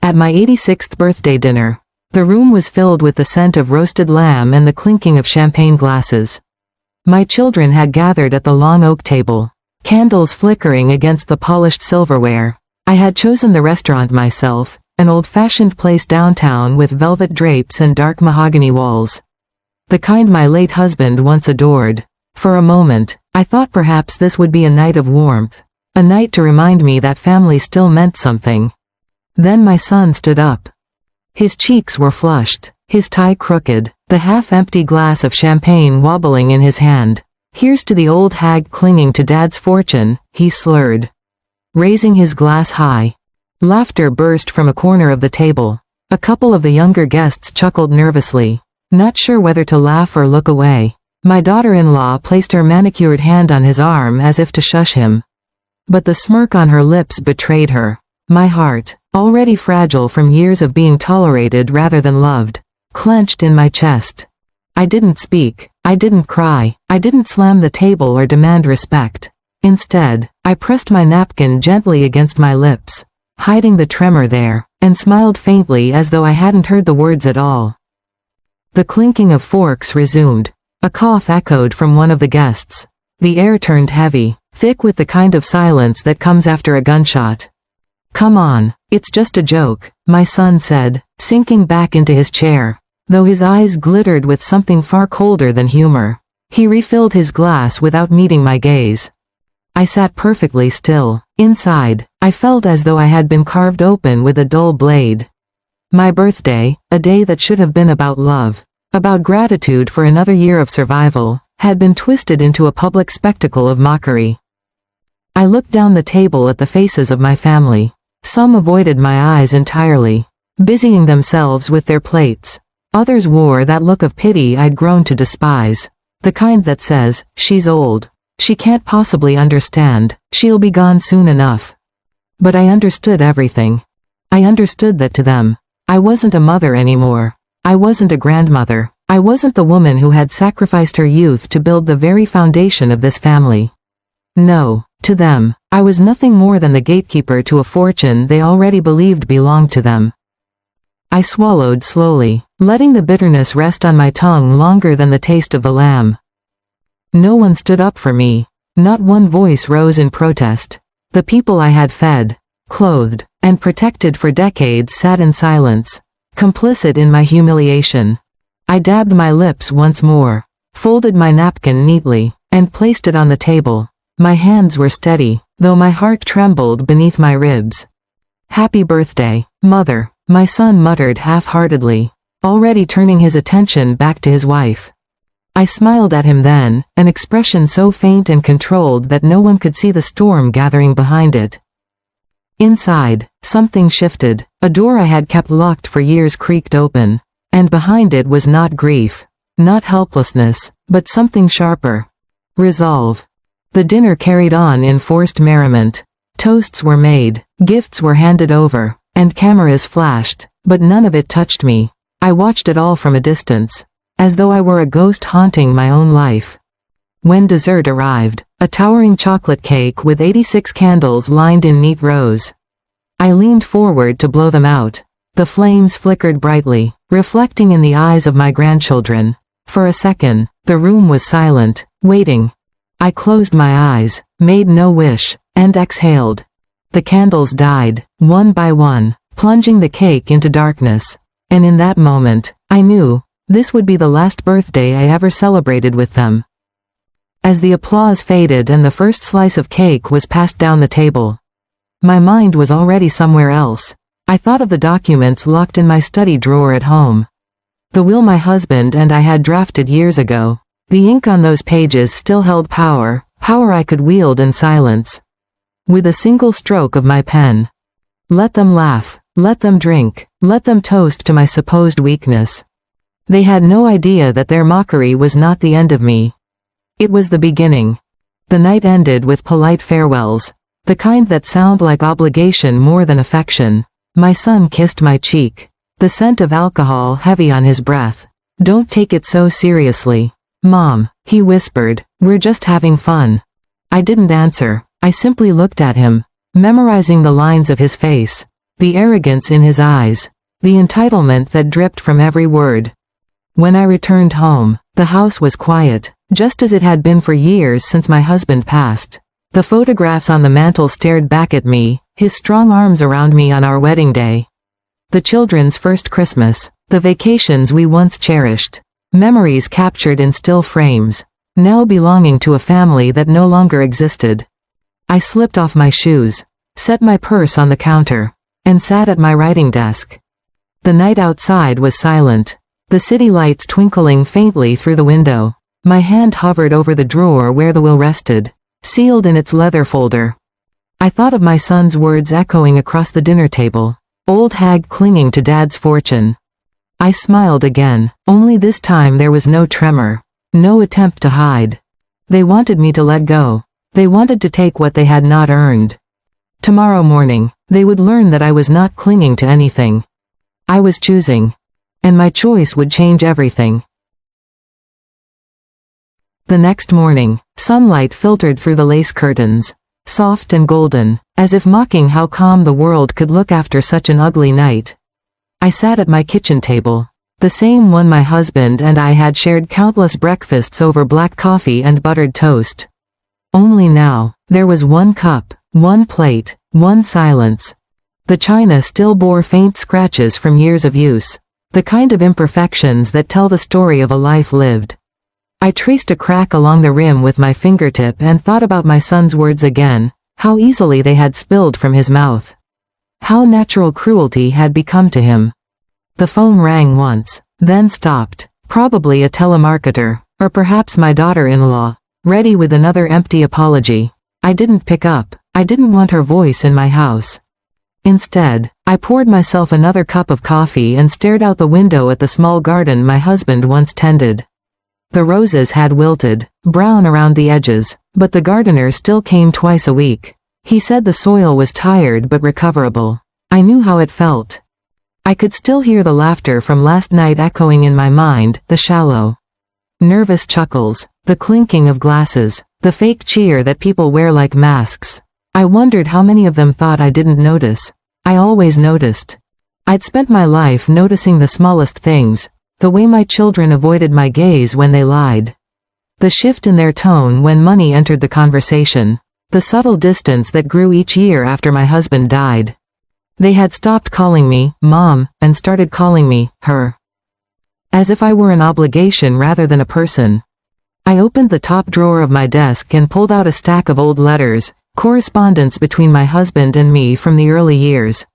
At my 86th birthday dinner, the room was filled with the scent of roasted lamb and the clinking of champagne glasses. My children had gathered at the long oak table, candles flickering against the polished silverware. I had chosen the restaurant myself, an old-fashioned place downtown with velvet drapes and dark mahogany walls. The kind my late husband once adored. For a moment, I thought perhaps this would be a night of warmth, a night to remind me that family still meant something. Then my son stood up. His cheeks were flushed, his tie crooked, the half-empty glass of champagne wobbling in his hand. "Here's to the old hag clinging to Dad's fortune," he slurred, raising his glass high. Laughter burst from a corner of the table. A couple of the younger guests chuckled nervously, not sure whether to laugh or look away. My daughter-in-law placed her manicured hand on his arm as if to shush him. But the smirk on her lips betrayed her. My heart, already fragile from years of being tolerated rather than loved, clenched in my chest. I didn't speak, I didn't cry, I didn't slam the table or demand respect. Instead, I pressed my napkin gently against my lips, hiding the tremor there, and smiled faintly as though I hadn't heard the words at all. The clinking of forks resumed. A cough echoed from one of the guests. The air turned heavy, thick with the kind of silence that comes after a gunshot. "Come on, it's just a joke," my son said, sinking back into his chair, though his eyes glittered with something far colder than humor. He refilled his glass without meeting my gaze. I sat perfectly still. Inside, I felt as though I had been carved open with a dull blade. My birthday, a day that should have been about love, about gratitude for another year of survival, had been twisted into a public spectacle of mockery. I looked down the table at the faces of my family. Some avoided my eyes entirely, busying themselves with their plates. Others wore that look of pity I'd grown to despise, the kind that says, "She's old. She can't possibly understand, she'll be gone soon enough." But I understood everything. I understood that to them, I wasn't a mother anymore. I wasn't a grandmother. I wasn't the woman who had sacrificed her youth to build the very foundation of this family. No, to them, I was nothing more than the gatekeeper to a fortune they already believed belonged to them. I swallowed slowly, letting the bitterness rest on my tongue longer than the taste of the lamb. No one stood up for me. Not one voice rose in protest. The people I had fed, clothed, and protected for decades sat in silence, complicit in my humiliation. I dabbed my lips once more, folded my napkin neatly, and placed it on the table. My hands were steady, though my heart trembled beneath my ribs. "Happy birthday, Mother," my son muttered half-heartedly, already turning his attention back to his wife. I smiled at him then, an expression so faint and controlled that no one could see the storm gathering behind it. Inside, something shifted. A door I had kept locked for years creaked open, and behind it was not grief, not helplessness, but something sharper. Resolve. The dinner carried on in forced merriment. Toasts were made, gifts were handed over, and cameras flashed, but none of it touched me. I watched it all from a distance, as though I were a ghost haunting my own life. When dessert arrived, a towering chocolate cake with 86 candles lined in neat rows. I leaned forward to blow them out. The flames flickered brightly, reflecting in the eyes of my grandchildren. For a second, the room was silent, waiting. I closed my eyes, made no wish, and exhaled. The candles died, one by one, plunging the cake into darkness. And in that moment, I knew, this would be the last birthday I ever celebrated with them. As the applause faded and the first slice of cake was passed down the table, my mind was already somewhere else. I thought of the documents locked in my study drawer at home. The will my husband and I had drafted years ago. The ink on those pages still held power, power I could wield in silence. With a single stroke of my pen. Let them laugh, let them drink, let them toast to my supposed weakness. They had no idea that their mockery was not the end of me. It was the beginning. The night ended with polite farewells, the kind that sound like obligation more than affection. My son kissed my cheek, the scent of alcohol heavy on his breath. "Don't take it so seriously, Mom," he whispered, "we're just having fun." I didn't answer, I simply looked at him, memorizing the lines of his face. the arrogance in his eyes, the entitlement that dripped from every word. When I returned home, the house was quiet, just as it had been for years since my husband passed. The photographs on the mantel stared back at me, his strong arms around me on our wedding day. The children's first Christmas, the vacations we once cherished, memories captured in still frames, now belonging to a family that no longer existed. I slipped off my shoes, set my purse on the counter, and sat at my writing desk. The night outside was silent, the city lights twinkling faintly through the window. My hand hovered over the drawer where the will rested, sealed in its leather folder. I thought of my son's words echoing across the dinner table, old hag clinging to Dad's fortune. I smiled again, only this time there was no tremor, no attempt to hide. They wanted me to let go. They wanted to take what they had not earned. Tomorrow morning, they would learn that I was not clinging to anything. I was choosing. And my choice would change everything. The next morning, sunlight filtered through the lace curtains, soft and golden, as if mocking how calm the world could look after such an ugly night. I sat at my kitchen table, the same one my husband and I had shared countless breakfasts over black coffee and buttered toast. Only now, there was one cup, one plate, one silence. The china still bore faint scratches from years of use, the kind of imperfections that tell the story of a life lived. I traced a crack along the rim with my fingertip and thought about my son's words again, how easily they had spilled from his mouth. How natural cruelty had become to him. The phone rang once, then stopped, probably a telemarketer, or perhaps my daughter-in-law, ready with another empty apology. I didn't pick up. I didn't want her voice in my house. Instead, I poured myself another cup of coffee and stared out the window at the small garden my husband once tended. The roses had wilted, brown around the edges, but the gardener still came twice a week. He said the soil was tired but recoverable. I knew how it felt. I could still hear the laughter from last night echoing in my mind, the shallow, nervous chuckles, the clinking of glasses, the fake cheer that people wear like masks. I wondered how many of them thought I didn't notice. I always noticed. I'd spent my life noticing the smallest things, the way my children avoided my gaze when they lied, the shift in their tone when money entered the conversation, the subtle distance that grew each year after my husband died. They had stopped calling me Mom and started calling me her, as if I were an obligation rather than a person. I opened the top drawer of my desk and pulled out a stack of old letters, correspondence between my husband and me from the early years.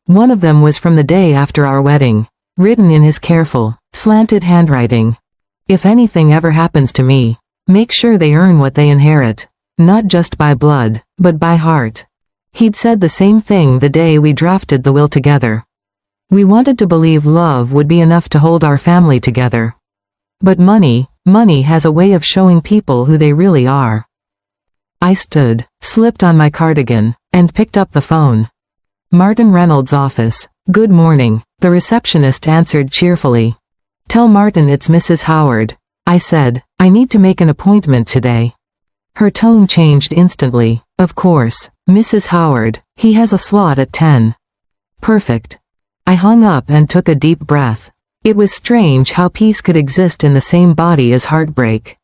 One of them was from the day after our wedding, written in his careful, slanted handwriting. If anything ever happens to me, make sure they earn what they inherit, not just by blood, but by heart. He'd said the same thing the day we drafted the will together. We wanted to believe love would be enough to hold our family together. But money has a way of showing people who they really are. I stood, slipped on my cardigan, and picked up the phone. Martin Reynolds' office. Good morning, the receptionist answered cheerfully. Tell Martin it's Mrs. Howard, I said. I need to make an appointment today. Her tone changed instantly. Of course, Mrs. Howard, he has a slot at 10. Perfect. I hung up and took a deep breath. It was strange how peace could exist in the same body as heartbreak.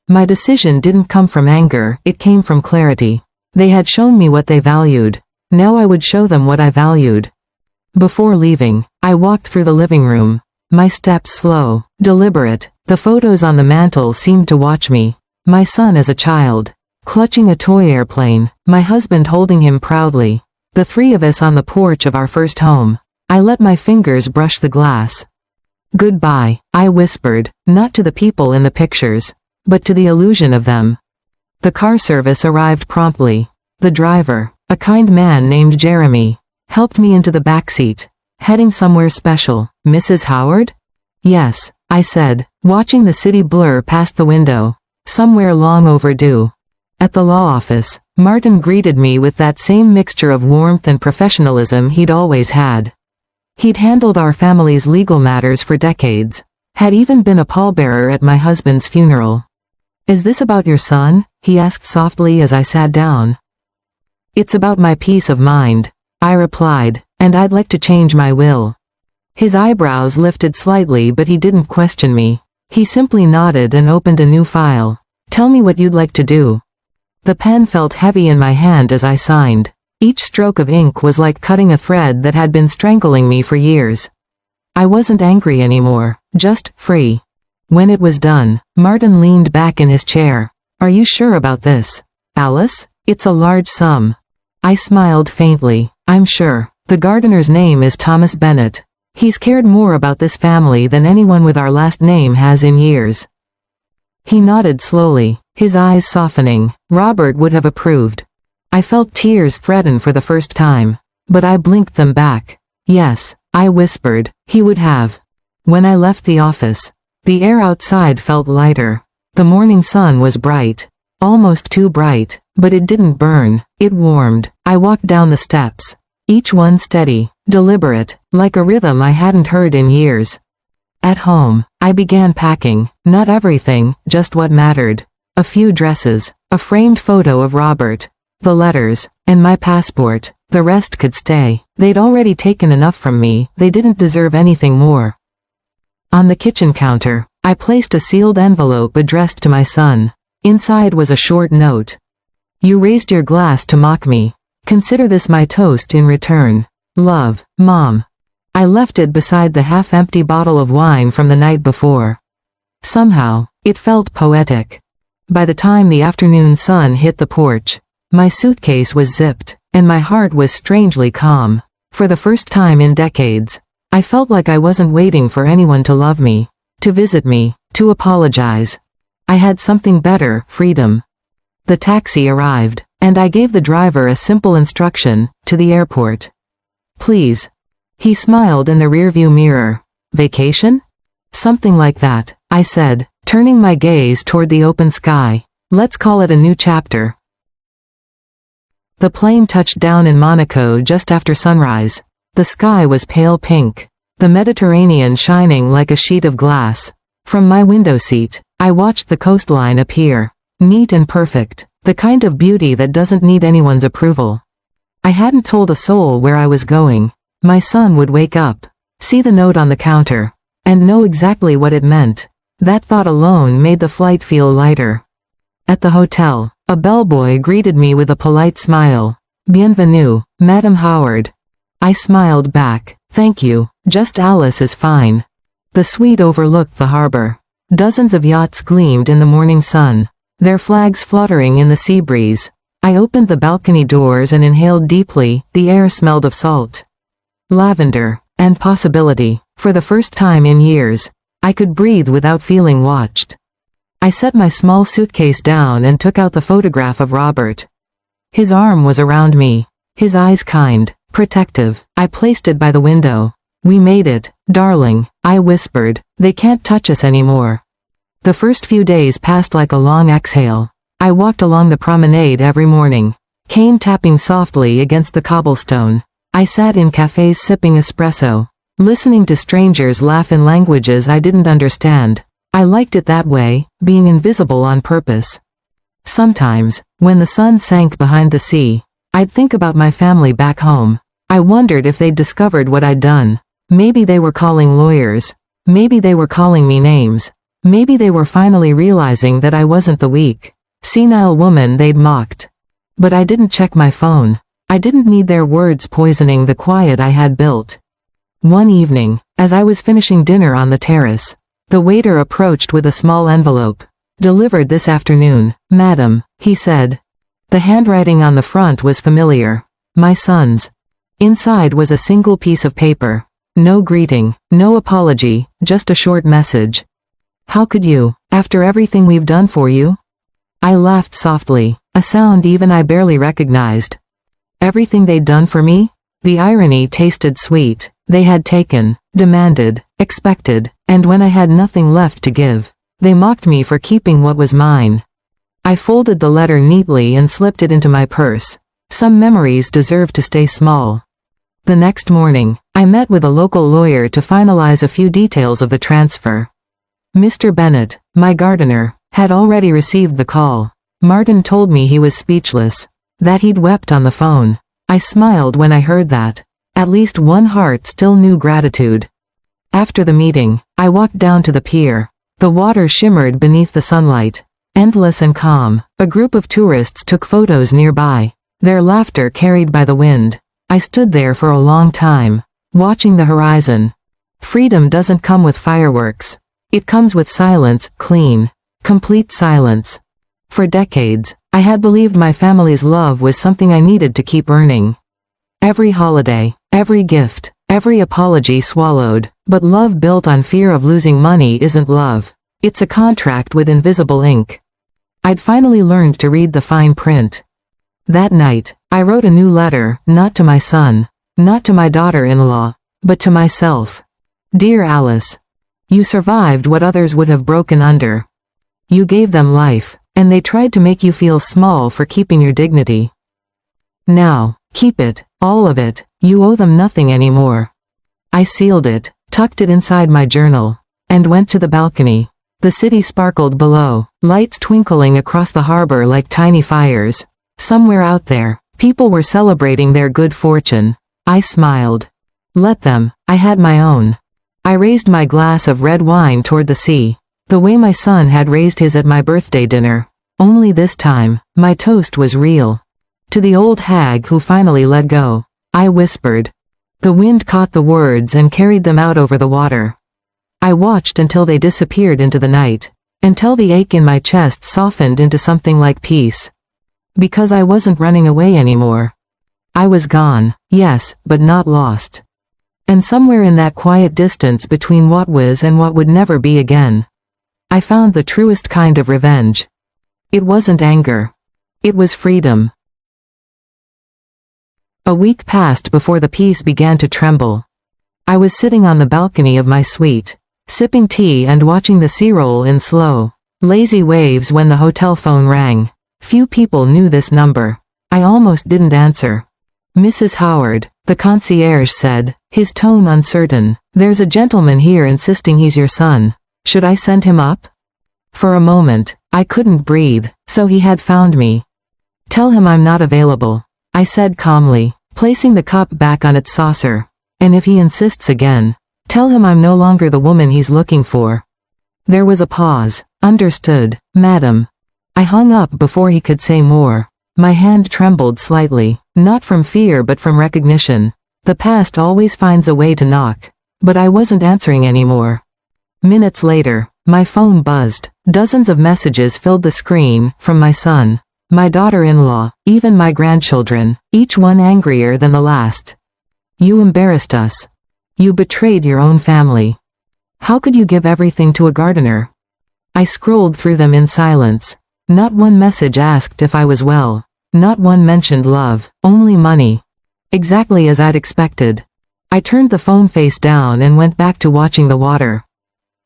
My decision didn't come from anger, it came from clarity. They had shown me what they valued. Now I would show them what I valued. Before leaving, I walked through the living room, my steps slow, deliberate. The photos on the mantel seemed to watch me. My son as a child, clutching a toy airplane, my husband holding him proudly, the three of us on the porch of our first home. I let my fingers brush the glass. Goodbye, I whispered, not to the people in the pictures, but to the illusion of them. The car service arrived promptly. The driver, a kind man named Jeremy, helped me into the backseat. Heading somewhere special, Mrs. Howard? Yes, I said, watching the city blur past the window. Somewhere long overdue. At the law office, Martin greeted me with that same mixture of warmth and professionalism he'd always had. He'd handled our family's legal matters for decades, had even been a pallbearer at my husband's funeral. Is this about your son? He asked softly as I sat down. It's about my peace of mind, I replied. And I'd like to change my will. His eyebrows lifted slightly, but he didn't question me. He simply nodded and opened a new file. Tell me what you'd like to do. The pen felt heavy in my hand as I signed. Each stroke of ink was like cutting a thread that had been strangling me for years. I wasn't angry anymore, just free. When it was done, Martin leaned back in his chair. Are you sure about this, Alice? It's a large sum. I smiled faintly. I'm sure. The gardener's name is Thomas Bennett. He's cared more about this family than anyone with our last name has in years. He nodded slowly, his eyes softening. Robert would have approved. I felt tears threaten for the first time. But I blinked them back. Yes, I whispered, he would have. When I left the office, the air outside felt lighter. The morning sun was bright. Almost too bright, but it didn't burn, it warmed. I walked down the steps. Each one steady, deliberate, like a rhythm I hadn't heard in years. At home, I began packing, not everything, just what mattered. A few dresses, a framed photo of Robert, the letters, and my passport. The rest could stay. They'd already taken enough from me, they didn't deserve anything more. On the kitchen counter, I placed a sealed envelope addressed to my son. Inside was a short note. You raised your glass to mock me. Consider this my toast in return. Love, Mom. I left it beside the half-empty bottle of wine from the night before. Somehow, it felt poetic. By the time the afternoon sun hit the porch, my suitcase was zipped, and my heart was strangely calm. For the first time in decades, I felt like I wasn't waiting for anyone to love me, to visit me, to apologize. I had something better, freedom. The taxi arrived, and I gave the driver a simple instruction, to the airport. Please. He smiled in the rearview mirror. Vacation? Something like that, I said, turning my gaze toward the open sky. Let's call it a new chapter. The plane touched down in Monaco just after sunrise. The sky was pale pink, the Mediterranean shining like a sheet of glass. From my window seat, I watched the coastline appear, neat and perfect, the kind of beauty that doesn't need anyone's approval. I hadn't told a soul where I was going. My son would wake up, see the note on the counter, and know exactly what it meant. That thought alone made the flight feel lighter. At the hotel, a bellboy greeted me with a polite smile. Bienvenue, Madam Howard. I smiled back. Thank you, just Alice is fine. The suite overlooked the harbor. Dozens of yachts gleamed in the morning sun, their flags fluttering in the sea breeze. I opened the balcony doors and inhaled deeply. The air smelled of salt, lavender, and possibility. For the first time in years, I could breathe without feeling watched. I set my small suitcase down and took out the photograph of Robert. His arm was around me, his eyes kind, protective. I placed it by the window. We made it, darling, I whispered. They can't touch us anymore. The first few days passed like a long exhale. I walked along the promenade every morning, cane tapping softly against the cobblestone. I sat in cafes sipping espresso, listening to strangers laugh in languages I didn't understand. I liked it that way, being invisible on purpose. Sometimes, when the sun sank behind the sea, I'd think about my family back home. I wondered if they'd discovered what I'd done. Maybe they were calling lawyers. Maybe they were calling me names. Maybe they were finally realizing that I wasn't the weak, senile woman they'd mocked. But I didn't check my phone. I didn't need their words poisoning the quiet I had built. One evening, as I was finishing dinner on the terrace, the waiter approached with a small envelope. Delivered this afternoon, madam, he said. The handwriting on the front was familiar. My son's. Inside was a single piece of paper. No greeting, no apology, just a short message. How could you, after everything we've done for you? I laughed softly, a sound even I barely recognized. Everything they'd done for me? The irony tasted sweet. They had taken, demanded, expected, and when I had nothing left to give, they mocked me for keeping what was mine. I folded the letter neatly and slipped it into my purse. Some memories deserve to stay small. The next morning, I met with a local lawyer to finalize a few details of the transfer. Mr. Bennett, my gardener, had already received the call. Martin told me he was speechless, that he'd wept on the phone. I smiled when I heard that. At least one heart still knew gratitude. After the meeting, I walked down to the pier. The water shimmered beneath the sunlight. Endless and calm. A group of tourists took photos nearby, their laughter carried by the wind. I stood there for a long time, watching the horizon. Freedom doesn't come with fireworks. It comes with silence, clean, complete silence. For decades, I had believed my family's love was something I needed to keep earning. Every holiday, every gift, every apology swallowed, but love built on fear of losing money isn't love. It's a contract with invisible ink. I'd finally learned to read the fine print. That night, I wrote a new letter, not to my son, not to my daughter-in-law, but to myself. Dear Alice, you survived what others would have broken under. You gave them life, and they tried to make you feel small for keeping your dignity. Now, keep it, all of it, you owe them nothing anymore. I sealed it, tucked it inside my journal, and went to the balcony. The city sparkled below, lights twinkling across the harbor like tiny fires. Somewhere out there, people were celebrating their good fortune. I smiled. Let them, I had my own. I raised my glass of red wine toward the sea, the way my son had raised his at my birthday dinner. Only this time, my toast was real. To the old hag who finally let go, I whispered. The wind caught the words and carried them out over the water. I watched until they disappeared into the night, until the ache in my chest softened into something like peace. Because I wasn't running away anymore. I was gone, yes, but not lost. And somewhere in that quiet distance between what was and what would never be again, I found the truest kind of revenge. It wasn't anger. It was freedom. A week passed before the peace began to tremble. I was sitting on the balcony of my suite, sipping tea and watching the sea roll in slow, lazy waves when the hotel phone rang. Few people knew this number. I almost didn't answer. Mrs. Howard, the concierge said, his tone uncertain. There's a gentleman here insisting he's your son. Should I send him up? For a moment, I couldn't breathe, so he had found me. Tell him I'm not available, I said calmly, placing the cup back on its saucer. And if he insists again, tell him I'm no longer the woman he's looking for. There was a pause. Understood, madam. I hung up before he could say more. My hand trembled slightly, not from fear but from recognition. The past always finds a way to knock. But I wasn't answering anymore. Minutes later, my phone buzzed. Dozens of messages filled the screen, from my son, my daughter-in-law, even my grandchildren, each one angrier than the last. You embarrassed us. You betrayed your own family. How could you give everything to a gardener? I scrolled through them in silence. Not one message asked if I was well. Not one mentioned love, only money. Exactly as I'd expected. I turned the phone face down and went back to watching the water.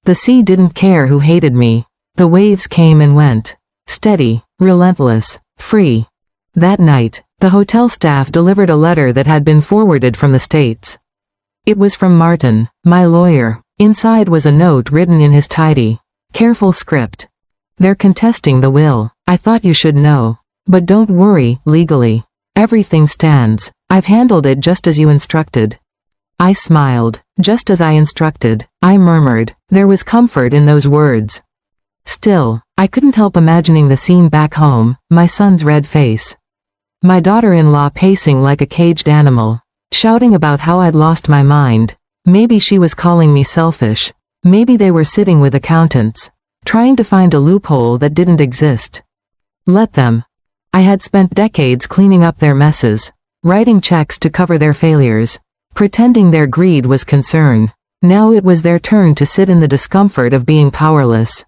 The sea didn't care who hated me. The waves came and went. Steady, relentless, free. That night, the hotel staff delivered a letter that had been forwarded from the States. It was from Martin, my lawyer. Inside was a note written in his tidy, careful script. They're contesting the will. I thought you should know. But don't worry, legally. Everything stands. I've handled it just as you instructed. I smiled. Just as I instructed, I murmured. There was comfort in those words. Still, I couldn't help imagining the scene back home, my son's red face. My daughter-in-law pacing like a caged animal, shouting about how I'd lost my mind. Maybe she was calling me selfish. Maybe they were sitting with accountants, trying to find a loophole that didn't exist. Let them. I had spent decades cleaning up their messes, writing checks to cover their failures, pretending their greed was concern. Now it was their turn to sit in the discomfort of being powerless.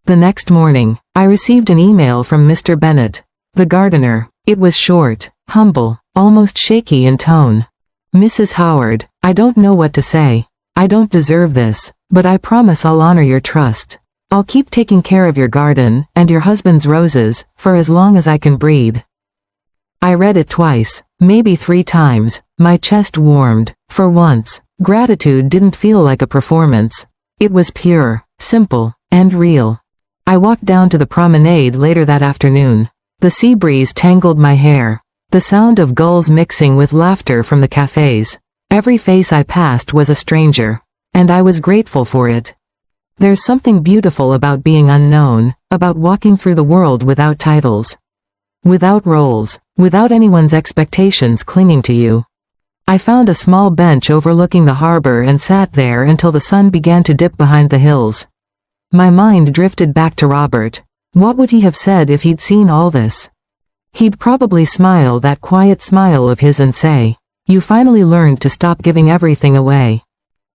The next morning, I received an email from Mr. Bennett, the gardener. It was short, humble, almost shaky in tone. Mrs. Howard, I don't know what to say. I don't deserve this, but I promise I'll honor your trust. I'll keep taking care of your garden, and your husband's roses, for as long as I can breathe. I read it twice, maybe 3 times. My chest warmed. For once, gratitude didn't feel like a performance. It was pure, simple, and real. I walked down to the promenade later that afternoon. The sea breeze tangled my hair. The sound of gulls mixing with laughter from the cafes. Every face I passed was a stranger. And I was grateful for it. There's something beautiful about being unknown, about walking through the world without titles. Without roles, without anyone's expectations clinging to you. I found a small bench overlooking the harbor and sat there until the sun began to dip behind the hills. My mind drifted back to Robert. What would he have said if he'd seen all this? He'd probably smile that quiet smile of his and say, "You finally learned to stop giving everything away."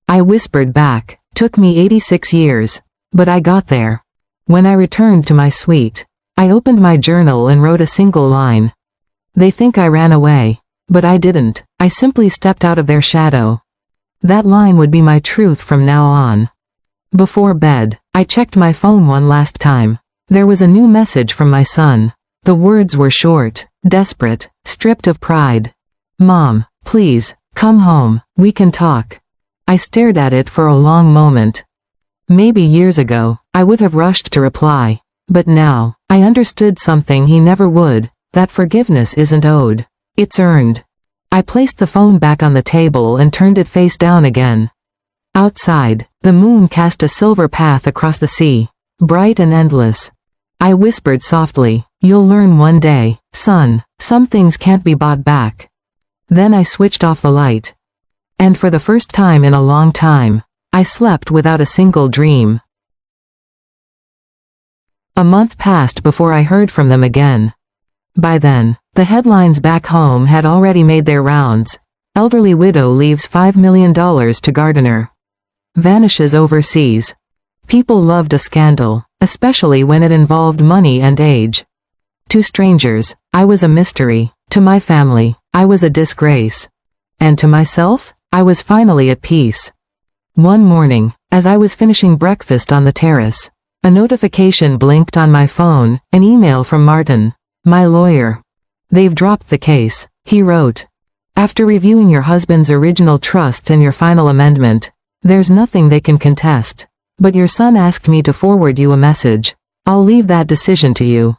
I whispered back, "Took me 86 years. But I got there." When I returned to my suite, I opened my journal and wrote a single line. They think I ran away. But I didn't. I simply stepped out of their shadow. That line would be my truth from now on. Before bed, I checked my phone one last time. There was a new message from my son. The words were short, desperate, stripped of pride. "Mom, please, come home, we can talk." I stared at it for a long moment. Maybe years ago, I would have rushed to reply. But now, I understood something he never would, that forgiveness isn't owed. It's earned. I placed the phone back on the table and turned it face down again. Outside, the moon cast a silver path across the sea, bright and endless. I whispered softly, "You'll learn one day, son, some things can't be bought back." Then I switched off the light. And for the first time in a long time, I slept without a single dream. A month passed before I heard from them again. By then, the headlines back home had already made their rounds. Elderly widow leaves $5 million to gardener. Vanishes overseas. People loved a scandal, especially when it involved money and age. To strangers, I was a mystery. To my family, I was a disgrace. And to myself, I was finally at peace. One morning, as I was finishing breakfast on the terrace, a notification blinked on my phone, an email from Martin, my lawyer. "They've dropped the case," he wrote. "After reviewing your husband's original trust and your final amendment, there's nothing they can contest. But your son asked me to forward you a message. I'll leave that decision to you."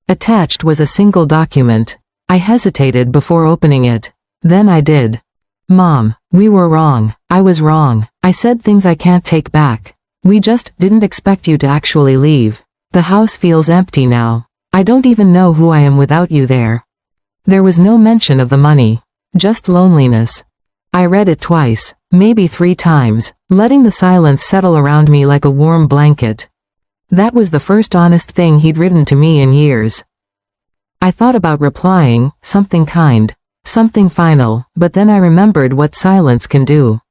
Attached was a single document. I hesitated before opening it. Then I did. "Mom, we were wrong. I was wrong. I said things I can't take back. We just didn't expect you to actually leave. The house feels empty now. I don't even know who I am without you there." There was no mention of the money. Just loneliness. I read it twice, maybe 3 times, letting the silence settle around me like a warm blanket. That was the first honest thing he'd written to me in years. I thought about replying, something kind, something final, but then I remembered what silence can do.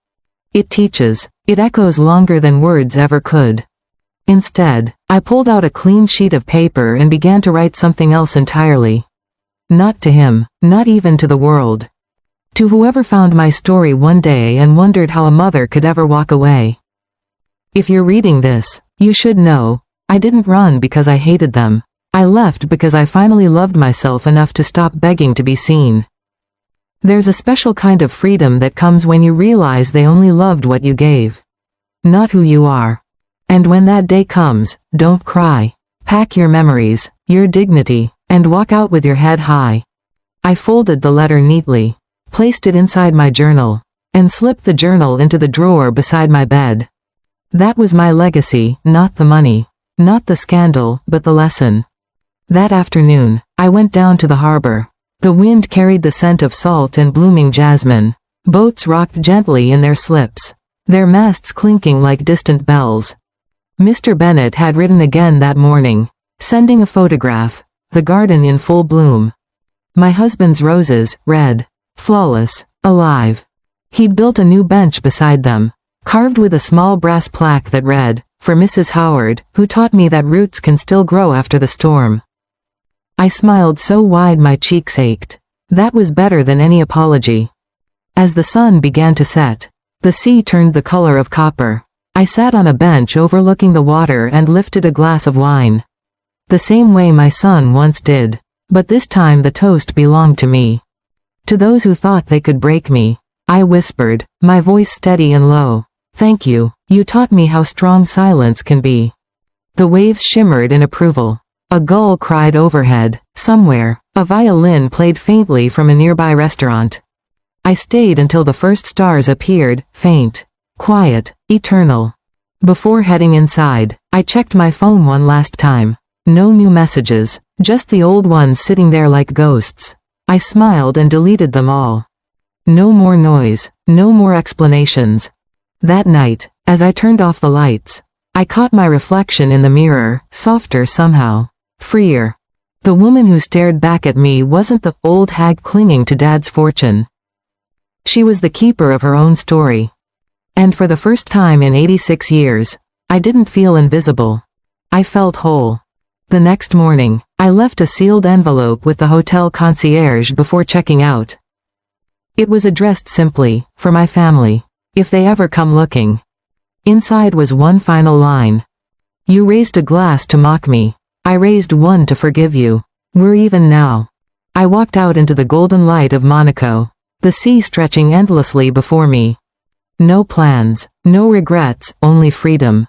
It teaches. It echoes longer than words ever could. Instead, I pulled out a clean sheet of paper and began to write something else entirely. Not to him, not even to the world. To whoever found my story one day and wondered how a mother could ever walk away. If you're reading this, you should know, I didn't run because I hated them. I left because I finally loved myself enough to stop begging to be seen. There's a special kind of freedom that comes when you realize they only loved what you gave. Not who you are. And when that day comes, don't cry. Pack your memories, your dignity, and walk out with your head high. I folded the letter neatly, placed it inside my journal, and slipped the journal into the drawer beside my bed. That was my legacy, not the money, not the scandal, but the lesson. That afternoon, I went down to the harbor. The wind carried the scent of salt and blooming jasmine. Boats rocked gently in their slips, their masts clinking like distant bells. Mr. Bennet had written again that morning, sending a photograph, the garden in full bloom. My husband's roses, red, flawless, alive. He'd built a new bench beside them, carved with a small brass plaque that read, "For Mrs. Howard, who taught me that roots can still grow after the storm." I smiled so wide my cheeks ached. That was better than any apology. As the sun began to set, the sea turned the color of copper. I sat on a bench overlooking the water and lifted a glass of wine. The same way my son once did. But this time the toast belonged to me. To those who thought they could break me, I whispered, my voice steady and low, "Thank you, you taught me how strong silence can be." The waves shimmered in approval. A gull cried overhead. Somewhere, a violin played faintly from a nearby restaurant. I stayed until the first stars appeared, faint, quiet, eternal. Before heading inside, I checked my phone one last time. No new messages, just the old ones sitting there like ghosts. I smiled and deleted them all. No more noise, no more explanations. That night, as I turned off the lights, I caught my reflection in the mirror, softer somehow, freer. The woman who stared back at me wasn't the old hag clinging to Dad's fortune. She was the keeper of her own story. And for the first time in 86 years, I didn't feel invisible. I felt whole. The next morning, I left a sealed envelope with the hotel concierge before checking out. It was addressed simply, for my family, if they ever come looking. Inside was one final line. You raised a glass to mock me. I raised one to forgive you. We're even now. I walked out into the golden light of Monaco, the sea stretching endlessly before me. No plans, no regrets, only freedom.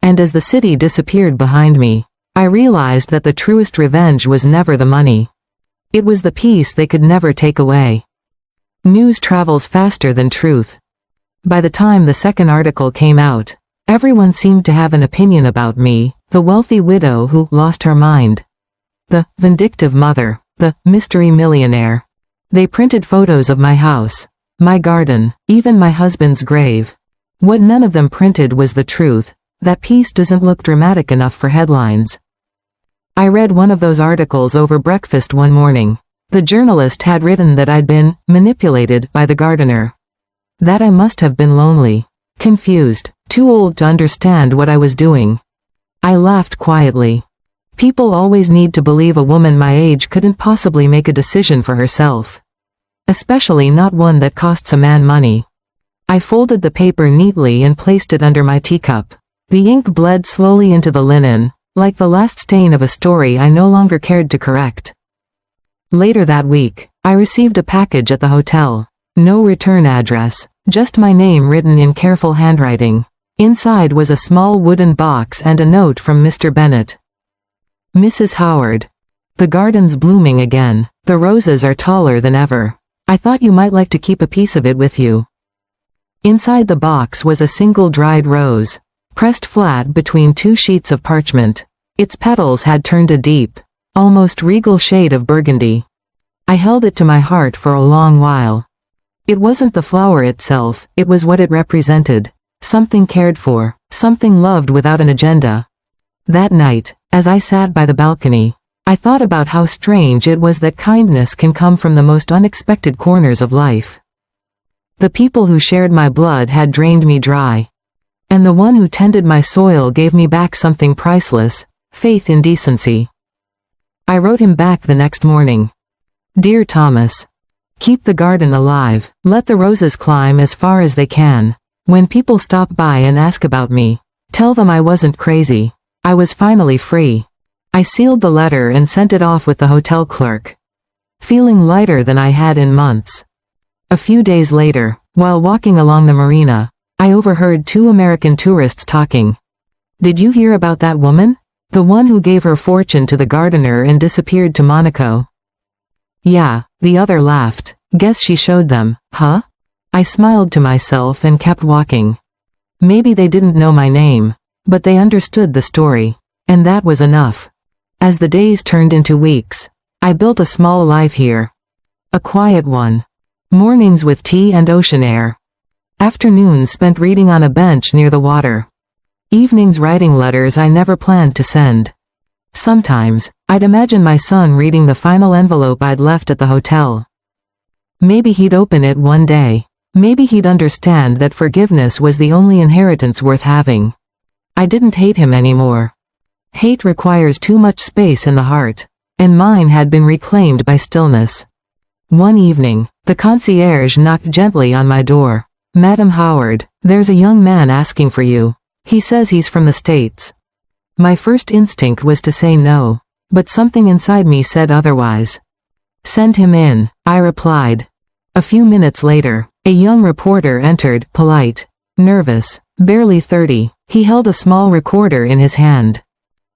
And as the city disappeared behind me, I realized that the truest revenge was never the money. It was the peace they could never take away. News travels faster than truth. By the time the second article came out, everyone seemed to have an opinion about me, the wealthy widow who lost her mind. The vindictive mother, the mystery millionaire. They printed photos of my house, my garden, even my husband's grave. What none of them printed was the truth, that peace doesn't look dramatic enough for headlines. I read one of those articles over breakfast one morning. The journalist had written that I'd been manipulated by the gardener. That I must have been lonely, confused, too old to understand what I was doing. I laughed quietly. People always need to believe a woman my age couldn't possibly make a decision for herself. Especially not one that costs a man money. I folded the paper neatly and placed it under my teacup. The ink bled slowly into the linen, like the last stain of a story I no longer cared to correct. Later that week, I received a package at the hotel. No return address, just my name written in careful handwriting. Inside was a small wooden box and a note from Mr. Bennett. Mrs. Howard. The garden's blooming again. The roses are taller than ever. I thought you might like to keep a piece of it with you. Inside the box was a single dried rose, pressed flat between two sheets of parchment. Its petals had turned a deep, almost regal shade of burgundy. I held it to my heart for a long while. It wasn't the flower itself, it was what it represented. Something cared for, something loved without an agenda. That night, as I sat by the balcony, I thought about how strange it was that kindness can come from the most unexpected corners of life. The people who shared my blood had drained me dry. And the one who tended my soil gave me back something priceless, faith in decency. I wrote him back the next morning. Dear Thomas. Keep the garden alive, let the roses climb as far as they can. When people stop by and ask about me, tell them I wasn't crazy. I was finally free. I sealed the letter and sent it off with the hotel clerk, feeling lighter than I had in months. A few days later, while walking along the marina, I overheard two American tourists talking. Did you hear about that woman? The one who gave her fortune to the gardener and disappeared to Monaco? Yeah, the other laughed. Guess she showed them, huh? I smiled to myself and kept walking. Maybe they didn't know my name, but they understood the story. And that was enough. As the days turned into weeks, I built a small life here. A quiet one. Mornings with tea and ocean air. Afternoons spent reading on a bench near the water. Evenings writing letters I never planned to send. Sometimes, I'd imagine my son reading the final envelope I'd left at the hotel. Maybe he'd open it one day. Maybe he'd understand that forgiveness was the only inheritance worth having. I didn't hate him anymore. Hate requires too much space in the heart, and mine had been reclaimed by stillness. One evening, the concierge knocked gently on my door. Madam Howard, there's a young man asking for you. He says he's from the States. My first instinct was to say no, but something inside me said otherwise. Send him in, I replied. A few minutes later, a young reporter entered, polite, nervous, barely 30. He held a small recorder in his hand.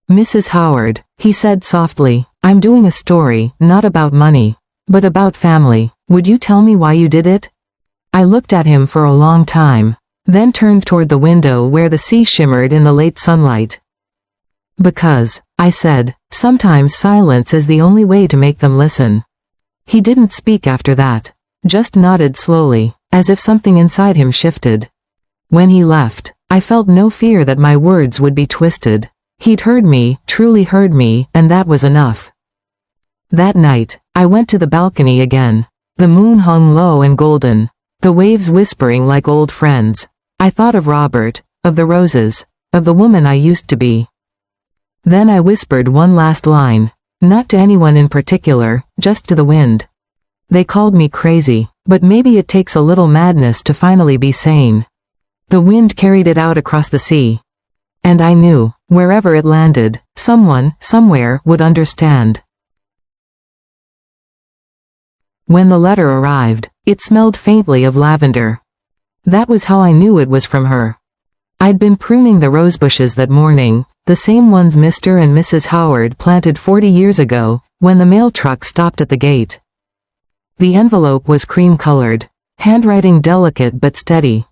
Mrs. Howard, he said softly, I'm doing a story, not about money, but about family. Would you tell me why you did it? I looked at him for a long time, then turned toward the window where the sea shimmered in the late sunlight. Because, I said, sometimes silence is the only way to make them listen. He didn't speak after that, just nodded slowly, as if something inside him shifted. When he left, I felt no fear that my words would be twisted. He'd heard me, truly heard me, and that was enough. That night, I went to the balcony again. The moon hung low and golden, the waves whispering like old friends. I thought of Robert, of the roses, of the woman I used to be. Then I whispered one last line, not to anyone in particular, just to the wind. They called me crazy, but maybe it takes a little madness to finally be sane. The wind carried it out across the sea. And I knew, wherever it landed, someone, somewhere, would understand. When the letter arrived, it smelled faintly of lavender. That was how I knew it was from her. I'd been pruning the rosebushes that morning, the same ones Mr. and Mrs. Howard planted 40 years ago, when the mail truck stopped at the gate. The envelope was cream-colored, handwriting delicate but steady.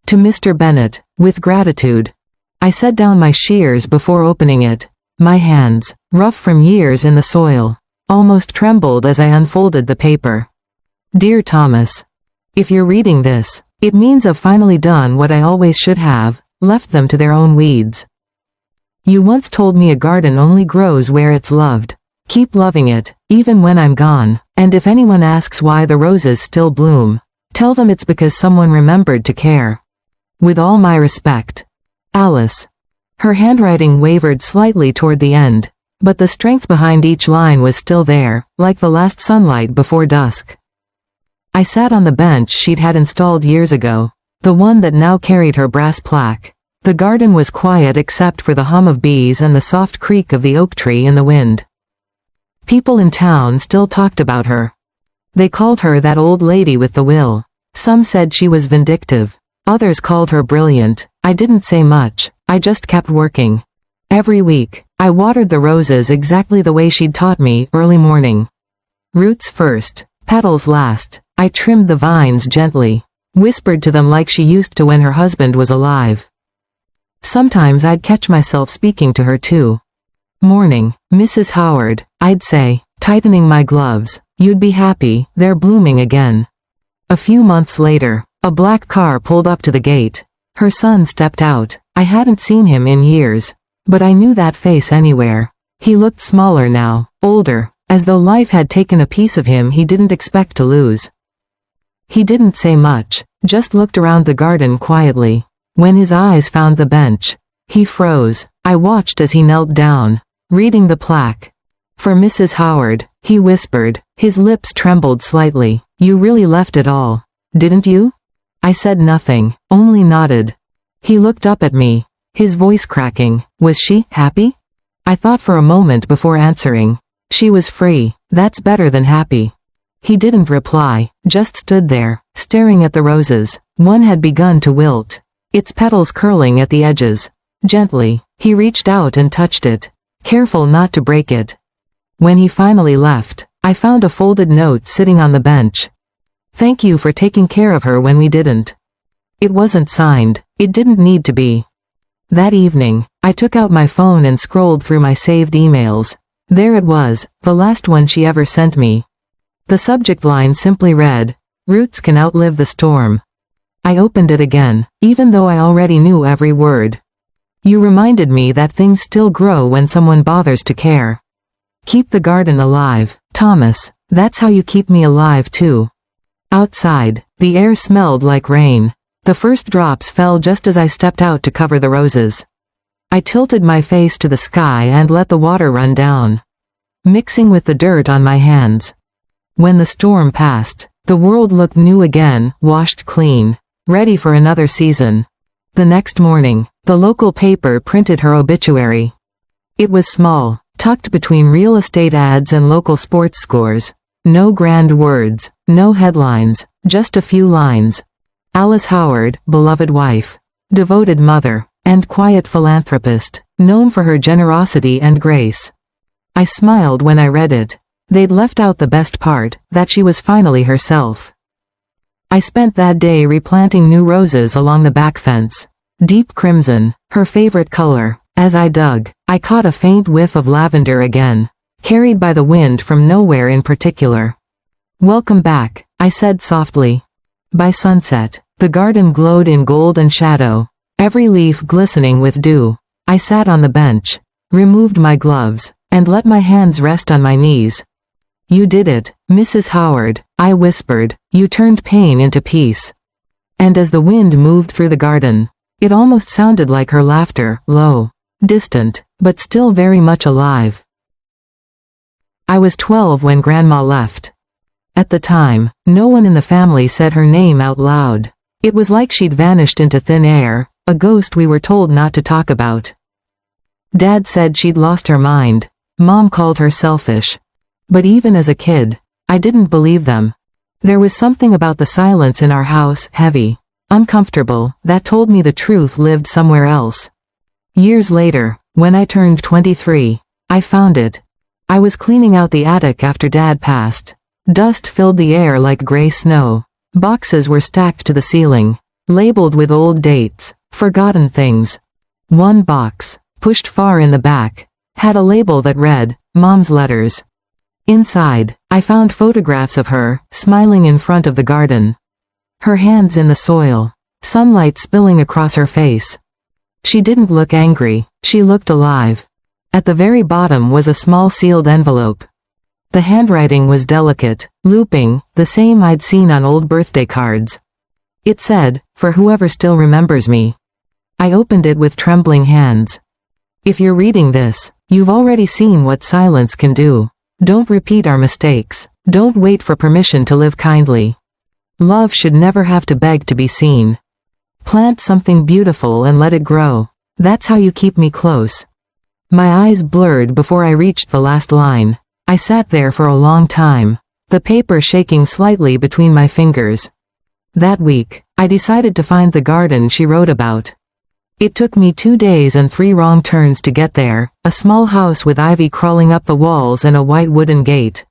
To Mr. Bennet, with gratitude. I set down my shears before opening it. My hands, rough from years in the soil, almost trembled as I unfolded the paper. Dear Thomas, if you're reading this, it means I've finally done what I always should have, left them to their own weeds. You once told me a garden only grows where it's loved. Keep loving it, even when I'm gone, and if anyone asks why the roses still bloom, tell them it's because someone remembered to care. With all my respect. Alice. Her handwriting wavered slightly toward the end, but the strength behind each line was still there, like the last sunlight before dusk. I sat on the bench she'd had installed years ago, the one that now carried her brass plaque. The garden was quiet except for the hum of bees and the soft creak of the oak tree in the wind. People in town still talked about her. They called her that old lady with the will. Some said she was vindictive. Others called her brilliant. I didn't say much, I just kept working. Every week, I watered the roses exactly the way she'd taught me, early morning. Roots first, petals last. I trimmed the vines gently, whispered to them like she used to when her husband was alive. Sometimes I'd catch myself speaking to her too. Morning, Mrs. Howard, I'd say, tightening my gloves, you'd be happy, they're blooming again. A few months later, a black car pulled up to the gate. Her son stepped out. I hadn't seen him in years, but I knew that face anywhere. He looked smaller now, older, as though life had taken a piece of him he didn't expect to lose. He didn't say much, just looked around the garden quietly. When his eyes found the bench, he froze. I watched as he knelt down, reading the plaque. For Mrs. Howard, he whispered, his lips trembled slightly. You really left it all, didn't you? I said nothing, only nodded. He looked up at me, his voice cracking. Was she happy? I thought for a moment before answering. She was free, that's better than happy. He didn't reply, just stood there, staring at the roses. One had begun to wilt, its petals curling at the edges. Gently, he reached out and touched it, careful not to break it. When he finally left, I found a folded note sitting on the bench. Thank you for taking care of her when we didn't. It wasn't signed, it didn't need to be. That evening, I took out my phone and scrolled through my saved emails. There it was, the last one she ever sent me. The subject line simply read, Roots can outlive the storm. I opened it again, even though I already knew every word. You reminded me that things still grow when someone bothers to care. Keep the garden alive, Thomas, that's how you keep me alive too. Outside, the air smelled like rain. The first drops fell just as I stepped out to cover the roses. I tilted my face to the sky and let the water run down, mixing with the dirt on my hands. When the storm passed, the world looked new again, washed clean, ready for another season. The next morning, the local paper printed her obituary. It was small, tucked between real estate ads and local sports scores. No grand words, no headlines, just a few lines. Alice Howard, beloved wife, devoted mother, and quiet philanthropist, known for her generosity and grace. I smiled when I read it. They'd left out the best part, that she was finally herself. I spent that day replanting new roses along the back fence. Deep crimson, her favorite color. As I dug, I caught a faint whiff of lavender again, carried by the wind from nowhere in particular. "Welcome back," I said softly. By sunset, the garden glowed in gold and shadow, every leaf glistening with dew. I sat on the bench, removed my gloves, and let my hands rest on my knees. "You did it, Mrs. Howard," I whispered. "You turned pain into peace." And as the wind moved through the garden, it almost sounded like her laughter, low, distant, but still very much alive. I was 12 when Grandma left. At the time, no one in the family said her name out loud. It was like she'd vanished into thin air, a ghost we were told not to talk about. Dad said she'd lost her mind. Mom called her selfish. But even as a kid, I didn't believe them. There was something about the silence in our house, heavy, uncomfortable, that told me the truth lived somewhere else. Years later, when I turned 23, I found it. I was cleaning out the attic after Dad passed. Dust filled the air like gray snow. Boxes were stacked to the ceiling, labeled with old dates, forgotten things. One box, pushed far in the back, had a label that read, "Mom's letters." Inside, I found photographs of her, smiling in front of the garden. Her hands in the soil, sunlight spilling across her face. She didn't look angry, she looked alive. At the very bottom was a small sealed envelope. The handwriting was delicate, looping, the same I'd seen on old birthday cards. It said, "For whoever still remembers me." I opened it with trembling hands. "If you're reading this, you've already seen what silence can do. Don't repeat our mistakes. Don't wait for permission to live kindly. Love should never have to beg to be seen. Plant something beautiful and let it grow. That's how you keep me close." My eyes blurred before I reached the last line. I sat there for a long time, the paper shaking slightly between my fingers. That week, I decided to find the garden she wrote about. It took me 2 days and 3 wrong turns to get there, a small house with ivy crawling up the walls and a white wooden gate.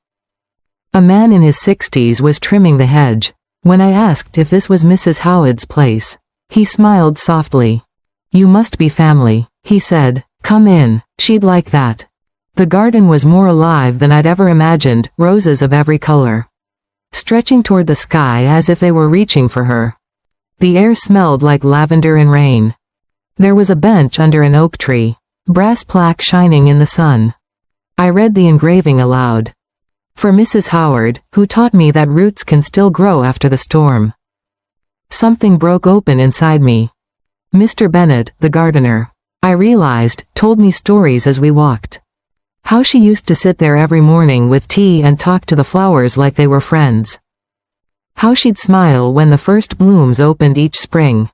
A man in his 60s was trimming the hedge. When I asked if this was Mrs. Howard's place, he smiled softly. "You must be family," he said. "Come in, she'd like that." The garden was more alive than I'd ever imagined, roses of every color, stretching toward the sky as if they were reaching for her. The air smelled like lavender and rain. There was a bench under an oak tree, brass plaque shining in the sun. I read the engraving aloud. "For Mrs. Howard, who taught me that roots can still grow after the storm." Something broke open inside me. Mr. Bennett, the gardener, I realized, told me stories as we walked. How she used to sit there every morning with tea and talk to the flowers like they were friends. How she'd smile when the first blooms opened each spring.